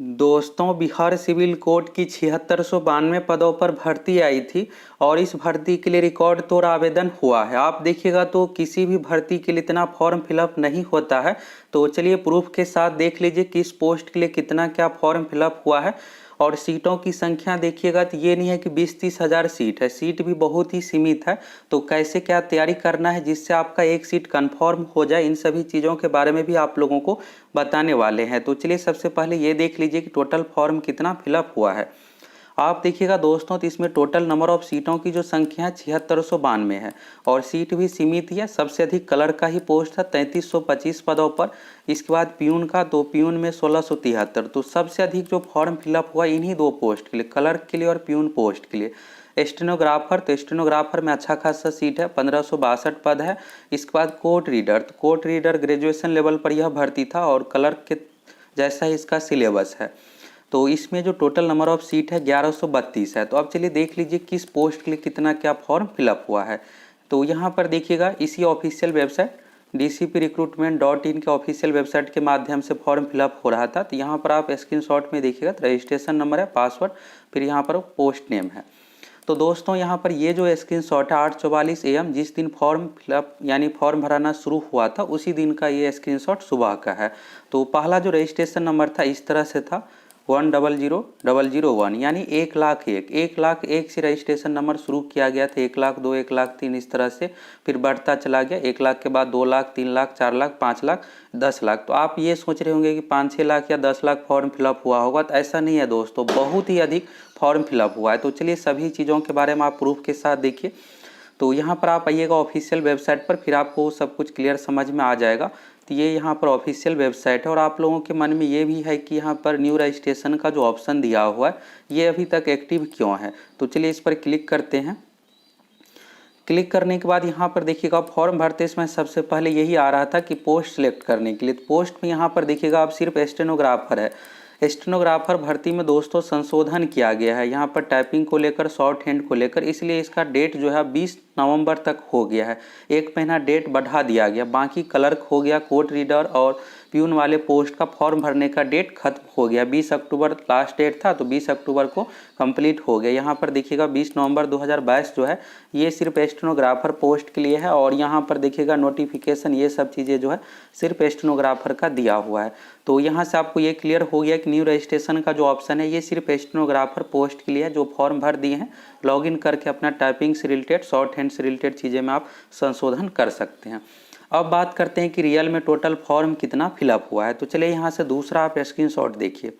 दोस्तों, Bihar civil court की 7692 पदों पर भर्ती आई थी और इस भर्ती के लिए रिकॉर्ड तोड़ आवेदन हुआ है। आप देखिएगा तो किसी भी भर्ती के लिए इतना फॉर्म फिलअप नहीं होता है। तो चलिए प्रूफ के साथ देख लीजिए किस पोस्ट के लिए कितना क्या फॉर्म फिलअप हुआ है। और सीटों की संख्या देखिएगा तो ये नहीं है कि 20-30 हज़ार सीट है, सीट भी बहुत ही सीमित है। तो कैसे क्या तैयारी करना है जिससे आपका एक सीट कंफर्म हो जाए, इन सभी चीज़ों के बारे में भी आप लोगों को बताने वाले हैं। तो चलिए सबसे पहले ये देख लीजिए कि टोटल फॉर्म कितना फिलअप हुआ है। आप देखिएगा दोस्तों तो इसमें टोटल नंबर ऑफ सीटों की जो संख्या है 7692 है और सीट भी सीमित ही है। सबसे अधिक कलर का ही पोस्ट था 3325 पदों पर। इसके बाद प्यून का, तो प्यून में 1673। तो सबसे अधिक जो फॉर्म फिलअप हुआ इन्हीं दो पोस्ट के लिए, क्लर्क के लिए और प्यून पोस्ट के लिए। स्टेनोग्राफर, तो स्टेनोग्राफर में अच्छा खासा सीट है, 1562 पद है। इसके बाद कोर्ट रीडर, तो कोर्ट रीडर ग्रेजुएशन लेवल पर यह भर्ती था और क्लर्क के जैसा ही इसका सिलेबस है। तो इसमें जो टोटल नंबर ऑफ सीट है 1132 है। तो अब चलिए देख लीजिए किस पोस्ट के लिए कितना क्या फॉर्म फिलअप हुआ है। तो यहाँ पर देखिएगा इसी ऑफिशियल वेबसाइट dcprecruitment.in के ऑफिशियल वेबसाइट के माध्यम से फॉर्म फिलअप हो रहा था। तो यहाँ पर आप स्क्रीनशॉट में देखिएगा तो रजिस्ट्रेशन नंबर है, पासवर्ड, फिर यहाँ पर पोस्ट नेम है। तो दोस्तों यहाँ पर ये जो स्क्रीनशॉट है 8:44 AM जिस दिन फॉर्म फिलअप यानी फॉर्म भराना शुरू हुआ था उसी दिन का ये स्क्रीनशॉट सुबह का है। तो पहला जो रजिस्ट्रेशन नंबर था इस तरह से था 100001, यानी 1,01,1,01 से रजिस्ट्रेशन नंबर शुरू किया गया था। 1,02,000, 1,03,000 इस तरह से फिर बढ़ता चला गया। 1 लाख के बाद 2 लाख, 3 लाख, 4 लाख, 5 लाख, 10 लाख। तो आप ये सोच रहे होंगे कि 5-6 लाख या 10 लाख फॉर्म फिलअप हुआ होगा, तो ऐसा नहीं है दोस्तों, बहुत ही अधिक फॉर्म फिलअप हुआ है। तो चलिए सभी चीज़ों के बारे में आप प्रूफ के साथ देखिए। तो यहाँ पर आप आइएगा ऑफिशियल वेबसाइट पर, फिर आपको सब कुछ क्लियर समझ में आ जाएगा। तो ये यहाँ पर ऑफिशियल वेबसाइट है और आप लोगों के मन में ये भी है कि यहाँ पर न्यू रजिस्ट्रेशन का जो ऑप्शन दिया हुआ है ये अभी तक एक्टिव क्यों है। तो चलिए इस पर क्लिक करते हैं। क्लिक करने के बाद यहाँ पर देखिएगा फॉर्म भरते समय सबसे पहले यही आ रहा था कि पोस्ट सिलेक्ट करने के लिए। तो पोस्ट में यहाँ पर देखिएगा अब सिर्फ स्टेनोग्राफर है। स्टेनोग्राफर भर्ती में दोस्तों संशोधन किया गया है यहाँ पर टाइपिंग को लेकर, शॉर्ट हैंड को लेकर, इसलिए इसका डेट जो है 20 नवंबर तक हो गया है। 1 महीना डेट बढ़ा दिया गया। बाकी क्लर्क हो गया, कोर्ट रीडर और प्यून वाले पोस्ट का फॉर्म भरने का डेट खत्म हो गया। 20 अक्टूबर लास्ट डेट था, तो 20 अक्टूबर को कंप्लीट हो गया। यहाँ पर देखिएगा 20 नवंबर 2022 जो है ये सिर्फ स्टेनोग्राफर पोस्ट के लिए है और यहाँ पर देखिएगा नोटिफिकेशन ये सब चीज़ें जो है सिर्फ स्टेनोग्राफर का दिया हुआ है। तो यहाँ से आपको ये क्लियर हो गया कि न्यू रजिस्ट्रेशन का जो ऑप्शन है ये सिर्फ स्टेनोग्राफर पोस्ट के लिए है। जो फॉर्म भर दिए हैं लॉगिन करके अपना टाइपिंग से रिलेटेड, शॉर्ट हैंड से रिलेटेड चीज़ें में आप संशोधन कर सकते हैं। अब बात करते हैं कि रियल में टोटल फॉर्म कितना फिलअप हुआ है। तो चलिए यहाँ से दूसरा आप स्क्रीनशॉट देखिए।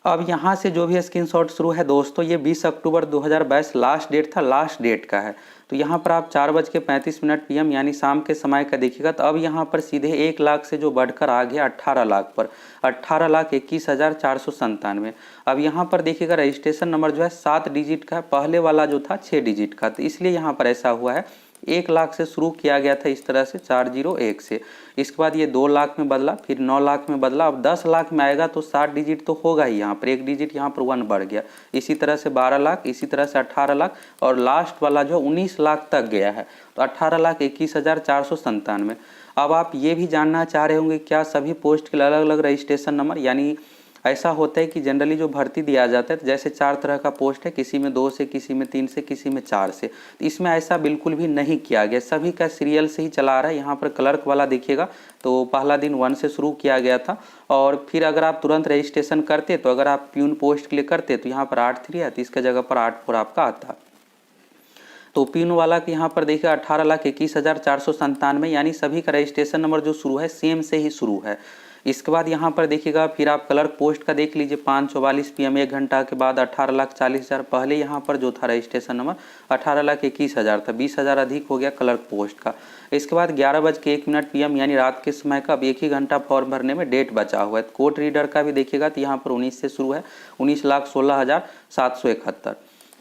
अब यहाँ से जो भी स्क्रीनशॉट शुरू है दोस्तों ये 20 अक्टूबर 2022 लास्ट डेट था, लास्ट डेट का है। तो यहाँ पर आप 4:35 PM यानी शाम के समय का देखिएगा। तो अब यहाँ पर सीधे 1 लाख से जो बढ़कर आ गया 18 लाख पर, 18,21,497। अब यहाँ पर देखिएगा रजिस्ट्रेशन नंबर जो है 7 डिजिट का है, पहले वाला जो था 6 डिजिट का। तो इसलिए यहाँ पर ऐसा हुआ है। 1 लाख से शुरू किया गया था इस तरह से 401 से, इसके बाद ये 2 लाख में बदला, फिर 9 लाख में बदला। अब 10 लाख में आएगा तो 7 डिजिट तो होगा ही, यहाँ पर 1 डिजिट यहाँ पर 1 बढ़ गया। इसी तरह से 12 लाख, इसी तरह से 18 लाख और लास्ट वाला जो 19 लाख तक गया है। तो 18,21,497। अब आप ये भी जानना चाह रहे होंगे क्या सभी पोस्ट के अलग अलग रजिस्ट्रेशन नंबर, यानी ऐसा होता है कि जनरली जो भर्ती दिया जाता है जैसे 4 तरह का पोस्ट है, किसी में 2 से, किसी में 3 से, किसी में 4 से। तो इसमें ऐसा बिल्कुल भी नहीं किया गया, सभी का सीरियल से ही चला रहा है। यहाँ पर क्लर्क वाला देखिएगा तो पहला दिन 1 से शुरू किया गया था और फिर अगर आप तुरंत रजिस्ट्रेशन करते तो अगर आप प्यून पोस्ट के लिए करते तो यहाँ पर 8-3 है, तो इसके जगह पर 8-4 आपका आता। तो पिन वाला के यहाँ पर देखिए 18,21,497, यानी सभी का रजिस्ट्रेशन नंबर जो शुरू है सेम से ही शुरू है। इसके बाद यहाँ पर देखिएगा फिर आप क्लर्क पोस्ट का देख लीजिए 5:44 PM 1 घंटा के बाद 18,40,000। पहले यहाँ पर जो था रजिस्ट्रेशन नंबर 18,21,000 था, 20,000 अधिक हो गया क्लर्क पोस्ट का। इसके बाद 11:01 PM यानी रात के समय का अब 1 ही घंटा फॉर्म भरने में डेट बचा हुआ है। कोर्ट रीडर का भी देखिएगा तो यहाँ पर 19 से शुरू है, 19,16,771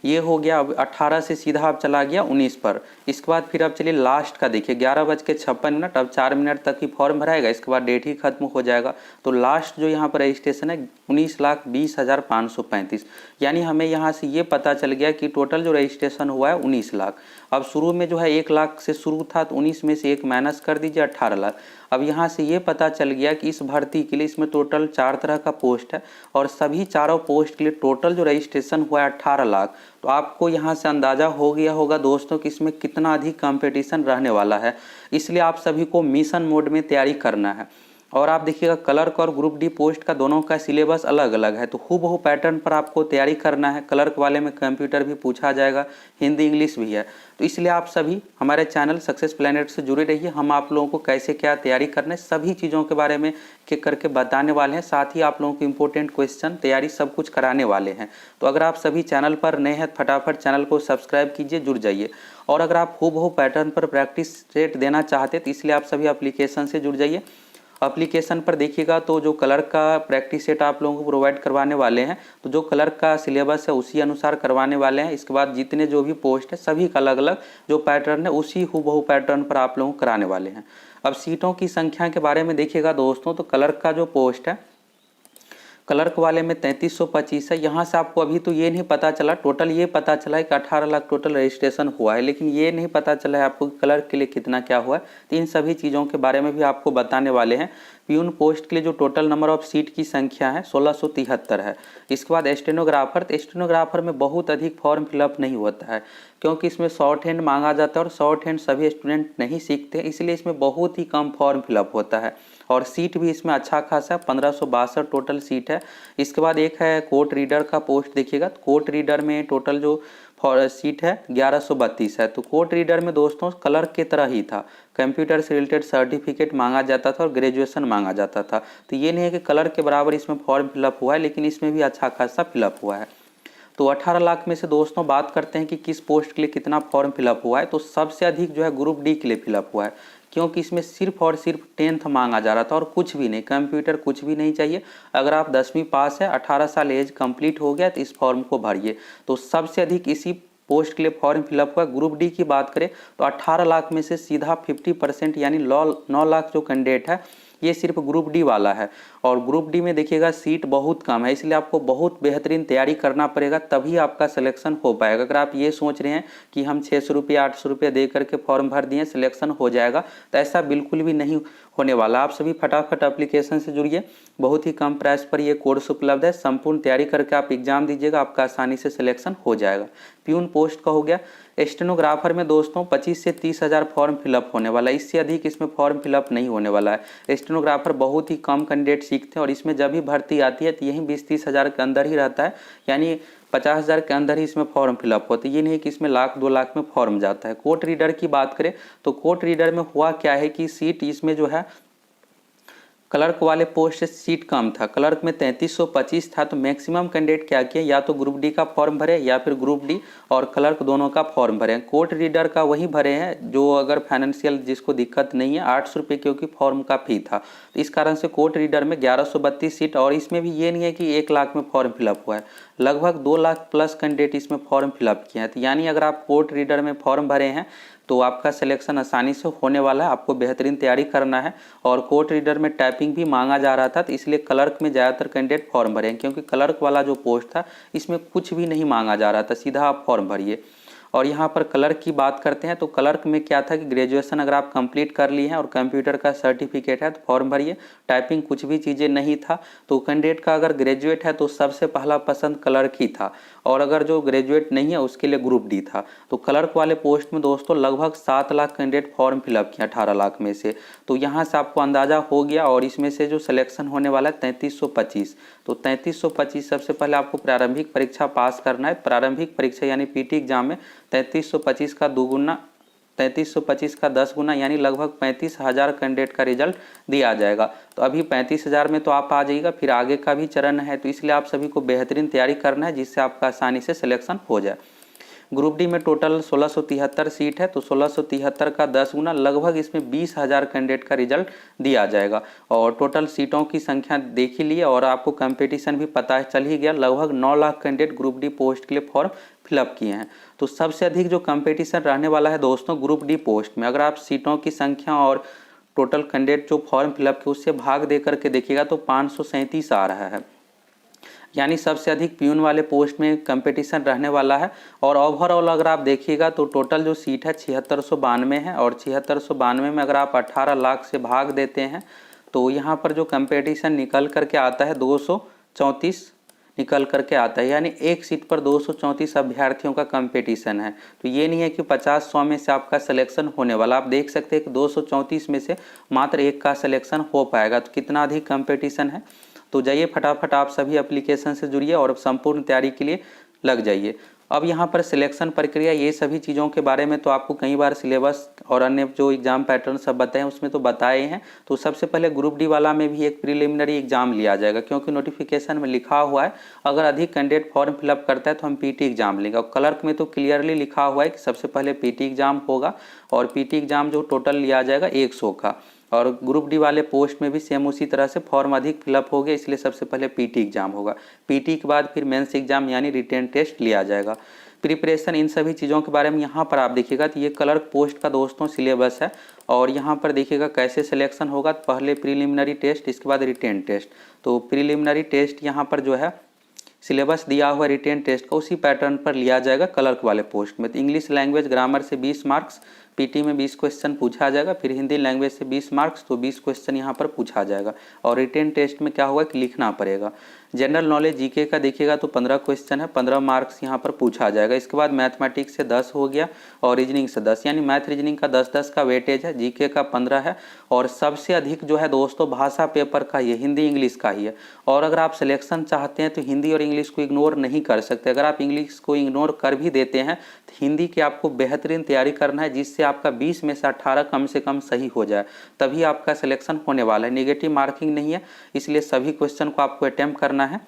ये हो गया। अब 18 से सीधा अब चला गया 19 पर। इसके बाद फिर अब चलिए लास्ट का देखिए 11:56। अब 4 मिनट तक ही फॉर्म भराएगा, इसके बाद डेट ही खत्म हो जाएगा। तो लास्ट जो यहाँ पर रजिस्ट्रेशन है 19,20,535, यानी हमें यहाँ से ये पता चल गया कि टोटल जो रजिस्ट्रेशन हुआ है 19 लाख। अब शुरू में जो है 1 लाख से शुरू था तो 19 में से 1 माइनस कर दीजिए 18 लाख। अब यहाँ से ये पता चल गया कि इस भर्ती के लिए इसमें टोटल 4 तरह का पोस्ट है और सभी चारों पोस्ट के लिए टोटल जो रजिस्ट्रेशन हुआ है 18 लाख। तो आपको यहाँ से अंदाज़ा हो गया होगा दोस्तों कि इसमें कितना अधिक कंपटीशन रहने वाला है, इसलिए आप सभी को मिशन मोड में तैयारी करना है। और आप देखिएगा क्लर्क और ग्रुप डी पोस्ट का दोनों का सिलेबस अलग अलग है, तो हूबहू पैटर्न पर आपको तैयारी करना है। क्लर्क वाले में कंप्यूटर भी पूछा जाएगा, हिंदी इंग्लिश भी है, तो इसलिए आप सभी हमारे चैनल सक्सेस प्लैनेट से जुड़े रहिए। हम आप लोगों को कैसे क्या तैयारी करना है सभी चीज़ों के बारे में करके बताने वाले हैं, साथ ही आप लोगों को इंपॉर्टेंट क्वेश्चन तैयारी सब कुछ कराने वाले हैं। तो अगर आप सभी चैनल पर नए हैं फटाफट चैनल को सब्सक्राइब कीजिए, जुड़ जाइए। और अगर आप हूबहू पैटर्न पर प्रैक्टिस सेट देना चाहते हैं तो इसलिए आप सभी एप्लीकेशन से जुड़ जाइए। एप्लीकेशन पर देखिएगा तो जो कलर का प्रैक्टिस सेट आप लोगों को प्रोवाइड करवाने वाले हैं, तो जो कलर का सिलेबस है उसी अनुसार करवाने वाले हैं। इसके बाद जितने जो भी पोस्ट है सभी का अलग अलग जो पैटर्न है उसी हूबहू पैटर्न पर आप लोगों को कराने वाले हैं। अब सीटों की संख्या के बारे में देखिएगा दोस्तों, तो कलर का जो पोस्ट है क्लर्क वाले में 3325 है। यहाँ से आपको अभी तो ये नहीं पता चला, टोटल ये पता चला है कि 18 लाख टोटल रजिस्ट्रेशन हुआ है, लेकिन ये नहीं पता चला है आपको क्लर्क के लिए कितना क्या हुआ है। तो इन सभी चीज़ों के बारे में भी आपको बताने वाले हैं। प्यून पोस्ट के लिए जो टोटल नंबर ऑफ सीट की संख्या है 1673 है। इसके बाद स्टेनोग्राफर, तो स्टेनोग्राफर में बहुत अधिक फॉर्म फिलअप नहीं होता है क्योंकि इसमें शॉर्ट हैंड मांगा जाता है और शॉर्ट हैंड सभी स्टूडेंट नहीं सीखते, इसलिए इसमें बहुत ही कम फॉर्म फिलअप होता है। और सीट भी इसमें अच्छा खासा 1562 टोटल सीट है। इसके बाद एक है कोर्ट रीडर का पोस्ट, देखिएगा कोर्ट रीडर में टोटल जो सीट है 1132 है। तो कोर्ट रीडर में दोस्तों क्लर्क की तरह ही था, कंप्यूटर से रिलेटेड सर्टिफिकेट मांगा जाता था और ग्रेजुएशन मांगा जाता था। तो ये नहीं है कि क्लर्क के बराबर इसमें फॉर्म फिलअप हुआ है, लेकिन इसमें भी अच्छा खासा फिलअप हुआ है। तो 18 लाख में से दोस्तों बात करते हैं कि किस पोस्ट के लिए कितना फॉर्म फिलअप हुआ है, तो सबसे अधिक जो है ग्रुप डी के लिए फिलअप हुआ है, क्योंकि इसमें सिर्फ और सिर्फ 10th मांगा जा रहा था और कुछ भी नहीं, कंप्यूटर कुछ भी नहीं चाहिए। अगर आप 10वीं पास है, 18 साल एज कंप्लीट हो गया तो इस फॉर्म को भरिए। तो सबसे अधिक इसी पोस्ट के लिए फॉर्म फिलअप हुआ। ग्रुप डी की बात करें तो 18 लाख में से सीधा 50% यानी 9 लाख जो कैंडिडेट है ये सिर्फ ग्रुप डी वाला है। और ग्रुप डी में देखिएगा सीट बहुत कम है, इसलिए आपको बहुत बेहतरीन तैयारी करना पड़ेगा, तभी आपका सिलेक्शन हो पाएगा। अगर आप ये सोच रहे हैं कि हम 600 रुपये 800 रुपये दे करके फॉर्म भर दिए सिलेक्शन हो जाएगा, तो ऐसा बिल्कुल भी नहीं होने वाला। आप सभी फटाफट एप्लीकेशन से जुड़िए, बहुत ही कम प्राइस पर ये कोर्स उपलब्ध है। संपूर्ण तैयारी करके आप एग्जाम दीजिएगा, आपका आसानी से सिलेक्शन हो जाएगा। प्यून पोस्ट का हो गया। स्टेनोग्राफर में दोस्तों 25 से 30 हज़ार फॉर्म फिलअप होने वाला है, इससे अधिक इसमें फॉर्म फिलअप नहीं होने वाला है। स्टेनोग्राफर बहुत ही कम कैंडिडेट सीखते हैं और इसमें जब भी भर्ती आती है तो यही 20-30 हज़ार के अंदर ही रहता है, यानी 50 हज़ार के अंदर ही इसमें फॉर्म फिलअप होता है। ये नहीं कि इसमें लाख 2 लाख में फॉर्म जाता है। कोर्ट रीडर की बात करें तो कोर्ट रीडर में हुआ क्या है कि सीट इसमें जो है क्लर्क वाले पोस्ट से सीट कम था, क्लर्क में 3325 था, तो मैक्सिमम कैंडिडेट क्या किए, या तो ग्रुप डी का फॉर्म भरे या फिर ग्रुप डी और क्लर्क दोनों का फॉर्म भरे। कोर्ट रीडर का वही भरे हैं जो अगर फाइनेंशियल जिसको दिक्कत नहीं है, 800 रुपये क्योंकि फॉर्म का फी था, तो इस कारण से कोर्ट रीडर में 1132 सीट। और इसमें भी ये नहीं है कि 1 लाख में फॉर्म फिलअप हुआ है, लगभग 2 लाख प्लस कैंडिडेट इसमें फॉर्म फिलअप किए हैं। तो यानी अगर आप कोर्ट रीडर में फॉर्म भरे हैं तो आपका सिलेक्शन आसानी से होने वाला है। आपको बेहतरीन तैयारी करना है। और कोर्ट रीडर में टाइपिंग भी मांगा जा रहा था, तो इसलिए क्लर्क में ज़्यादातर कैंडिडेट फॉर्म भरे हैं, क्योंकि क्लर्क वाला जो पोस्ट था इसमें कुछ भी नहीं मांगा जा रहा था, सीधा आप फॉर्म भरिए। और यहाँ पर क्लर्क की बात करते हैं तो क्लर्क में क्या था कि ग्रेजुएशन अगर आप कंप्लीट कर लिए हैं और कंप्यूटर का सर्टिफिकेट है तो फॉर्म भरिए। टाइपिंग कुछ भी चीज़ें नहीं था, तो कैंडिडेट का अगर ग्रेजुएट है तो सबसे पहला पसंद क्लर्क ही था, और अगर जो ग्रेजुएट नहीं है उसके लिए ग्रुप डी था। तो क्लर्क वाले पोस्ट में दोस्तों लगभग 7 लाख कैंडिडेट फॉर्म फिलअप किया 18 लाख में से। तो यहाँ से आपको अंदाज़ा हो गया। और इसमें से जो सिलेक्शन होने वाला है 3325, तो 3325 सबसे पहले आपको प्रारंभिक परीक्षा पास करना है। प्रारंभिक परीक्षा यानी पीटी एग्जाम में 3325 का 2 गुना, 3325 का 10 गुना यानी लगभग 35,000 कैंडिडेट का रिजल्ट दिया जाएगा। तो अभी 35,000 में तो आप आ जाइएगा, फिर आगे का भी चरण है, तो इसलिए आप सभी को बेहतरीन तैयारी करना है जिससे आपका आसानी से सिलेक्शन हो जाए। ग्रुप डी में टोटल 1673 सीट है, तो 1673 का 10 गुना लगभग इसमें 20,000 कैंडिडेट का रिजल्ट दिया जाएगा। और टोटल सीटों की संख्या देख ही लिए और आपको कंपटीशन भी पता चल ही गया, लगभग 9 lakh candidate group D post के लिए फॉर्म फिलअप किए हैं। तो सबसे अधिक जो कंपटीशन रहने वाला है दोस्तों ग्रुप डी पोस्ट में, अगर आप सीटों की संख्या और टोटल कैंडिडेट जो फॉर्म फिलअप किए उससे भाग दे करके देखिएगा तो 537 आ रहा है। यानी सबसे अधिक प्यून वाले पोस्ट में कंपटीशन रहने वाला है। और ओवरऑल अगर आप देखिएगा तो टोटल जो सीट है 7692 है, और 7692 में अगर आप 18 लाख से भाग देते हैं तो यहाँ पर जो कंपटीशन निकल करके आता है 234 निकल करके आता है, यानी एक सीट पर 234 अभ्यर्थियों का कंपटीशन है। तो ये नहीं है कि 50-100 में से आपका सिलेक्शन होने वाला, आप देख सकते हैं कि 234 में से मात्र एक का सिलेक्शन हो पाएगा। तो कितना अधिक कंपटीशन है। तो जाइए फटाफट आप सभी एप्लीकेशन से जुड़िए और संपूर्ण तैयारी के लिए लग जाइए। अब यहाँ पर सिलेक्शन प्रक्रिया ये सभी चीज़ों के बारे में तो आपको कई बार सिलेबस और अन्य जो एग्ज़ाम पैटर्न सब बताए हैं उसमें तो बताए हैं। तो सबसे पहले ग्रुप डी वाला में भी एक प्रीलिमिनरी एग्जाम लिया जाएगा, क्योंकि नोटिफिकेशन में लिखा हुआ है अगर अधिक कैंडिडेट फॉर्म फिलअप करता है तो हम पीटी एग्जाम लेंगे। और क्लर्क में तो क्लियरली लिखा हुआ है कि सबसे पहले पीटी एग्जाम होगा, और पीटी एग्जाम जो टोटल लिया जाएगा 100 का। और ग्रुप डी वाले पोस्ट में भी सेम उसी तरह से फॉर्म अधिक फिलअप हो गए, इसलिए सबसे पहले पीटी एग्जाम होगा। पीटी के बाद फिर मेंस एग्जाम यानी रिटेन टेस्ट लिया जाएगा। प्रिपरेशन इन सभी चीज़ों के बारे में यहाँ पर आप देखिएगा तो ये क्लर्क पोस्ट का दोस्तों सिलेबस है। और यहाँ पर देखिएगा कैसे सिलेक्शन होगा, पहले प्रीलिमिनरी टेस्ट, इसके बाद रिटेन टेस्ट। तो प्रीलिमिनरी टेस्ट यहाँ पर जो है सिलेबस दिया हुआ रिटेन टेस्ट का उसी पैटर्न पर लिया जाएगा क्लर्क वाले पोस्ट में। तो इंग्लिश लैंग्वेज ग्रामर से 20 मार्क्स, पीटी में 20 क्वेश्चन पूछा जाएगा। फिर हिंदी लैंग्वेज से 20 मार्क्स, तो 20 क्वेश्चन यहाँ पर पूछा जाएगा। और रिटेन टेस्ट में क्या होगा कि लिखना पड़ेगा। जनरल नॉलेज जीके का देखिएगा तो 15 क्वेश्चन है, 15 मार्क्स यहाँ पर पूछा जाएगा। इसके बाद मैथमेटिक्स से 10 हो गया और रीजनिंग से 10, यानी मैथ रीजनिंग का 10-10 का वेटेज है, जीके का 15 है। और सबसे अधिक जो है दोस्तों भाषा पेपर का ही है, हिंदी इंग्लिश का ही है। और अगर आप सिलेक्शन चाहते हैं तो हिंदी और इंग्लिश को इग्नोर नहीं कर सकते। अगर आप इंग्लिश को इग्नोर कर भी देते हैं तो हिंदी की आपको बेहतरीन तैयारी करना है, जिससे आपका 20 में से 18 कम से कम सही हो जाए, तभी आपका सिलेक्शन होने वाला है। नेगेटिव मार्किंग नहीं है, इसलिए सभी क्वेश्चन को आपको अटेम्प्ट करना है।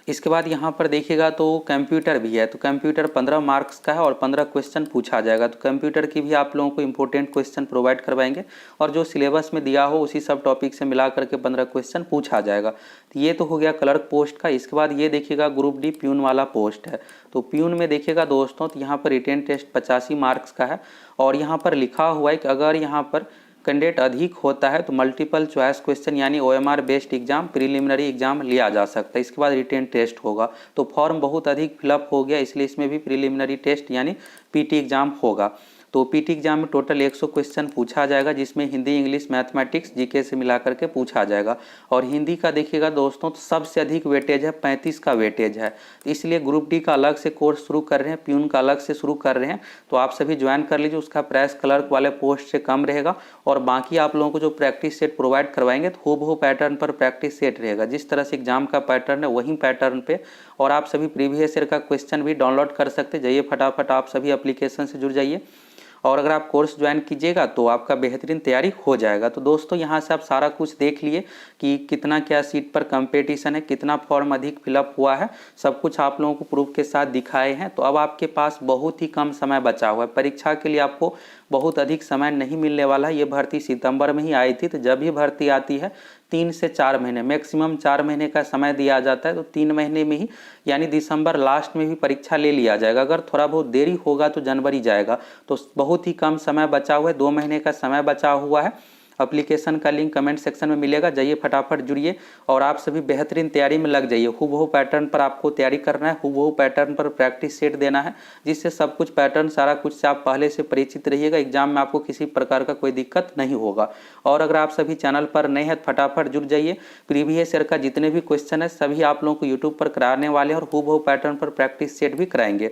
इसके बाद यहाँ पर देखिएगा तो कंप्यूटर भी है। तो कंप्यूटर 15 मार्क्स का है और 15 क्वेश्चन पूछा जाएगा। तो कंप्यूटर की भी आप लोगों को इंपॉर्टेंट क्वेश्चन प्रोवाइड करवाएंगे, और जो सिलेबस में दिया हो उसी सब टॉपिक से मिला करके 15 क्वेश्चन पूछा जाएगा। तो ये तो हो गया क्लर्क पोस्ट का। इसके बाद ये देखिएगा ग्रुप डी प्यून वाला पोस्ट है। तो प्यून में देखिएगा दोस्तों तो यहाँ पर रिटेन टेस्ट 85 मार्क्स का है, और यहाँ पर लिखा हुआ है कि अगर यहाँ पर कैंडिडेट अधिक होता है तो मल्टीपल चॉइस क्वेश्चन यानी OMR based exam preliminary exam लिया जा सकता है। इसके बाद रिटेन टेस्ट होगा। तो फॉर्म बहुत अधिक फिलअप हो गया, इसलिए इसमें भी प्रीलिमिनरी टेस्ट यानी पीटी एग्जाम होगा। तो पीटी एग्जाम में टोटल 100 क्वेश्चन पूछा जाएगा, जिसमें हिंदी इंग्लिश मैथमेटिक्स जीके से मिला करके पूछा जाएगा। और हिंदी का देखिएगा दोस्तों तो सबसे अधिक वेटेज है, 35 का वेटेज है। इसलिए ग्रुप डी का अलग से कोर्स शुरू कर रहे हैं, प्यून का अलग से शुरू कर रहे हैं। तो आप सभी ज्वाइन कर लीजिए, उसका प्राइस क्लर्क वाले पोस्ट से कम रहेगा। और बाकी आप लोगों को जो प्रैक्टिस सेट प्रोवाइड करवाएंगे तो हूबहू पैटर्न पर प्रैक्टिस सेट रहेगा, जिस तरह से एग्जाम का पैटर्न है वही पैटर्न पे। और आप सभी प्रीवियस ईयर का क्वेश्चन भी डाउनलोड कर सकते। जाइए फटाफट आप सभी एप्लीकेशन से जुड़ जाइए, और अगर आप कोर्स ज्वाइन कीजिएगा तो आपका बेहतरीन तैयारी हो जाएगा। तो दोस्तों यहाँ से आप सारा कुछ देख लिए कि कितना क्या सीट पर कंपटीशन है, कितना फॉर्म अधिक फिलअप हुआ है, सब कुछ आप लोगों को प्रूफ के साथ दिखाए हैं। तो अब आपके पास बहुत ही कम समय बचा हुआ है। परीक्षा के लिए आपको बहुत अधिक समय नहीं मिलने वाला है। ये भर्ती सितंबर में ही आई थी, तो जब भी भर्ती आती है 3 से 4 महीने, मैक्सिमम 4 महीने का समय दिया जाता है। तो 3 महीने में ही यानी दिसंबर लास्ट में भी परीक्षा ले लिया जाएगा। अगर थोड़ा बहुत देरी होगा तो जनवरी जाएगा। तो बहुत ही कम समय बचा हुआ है, 2 महीने का समय बचा हुआ है। एप्लीकेशन का लिंक कमेंट सेक्शन में मिलेगा, जाइए फटाफट जुड़िए और आप सभी बेहतरीन तैयारी में लग जाइए। हूबहू पैटर्न पर आपको तैयारी करना है, हूबहू पैटर्न पर प्रैक्टिस सेट देना है, जिससे सब कुछ पैटर्न सारा कुछ से आप पहले से परिचित रहिएगा। एग्जाम में आपको किसी प्रकार का कोई दिक्कत नहीं होगा। और अगर आप सभी चैनल पर नए हैं फटाफट जुड़ जाइए। प्रीवियस ईयर का जितने भी क्वेश्चन है सभी आप लोगों को यूट्यूब पर कराने वाले हैं, और हूबहू पैटर्न पर प्रैक्टिस सेट भी कराएंगे।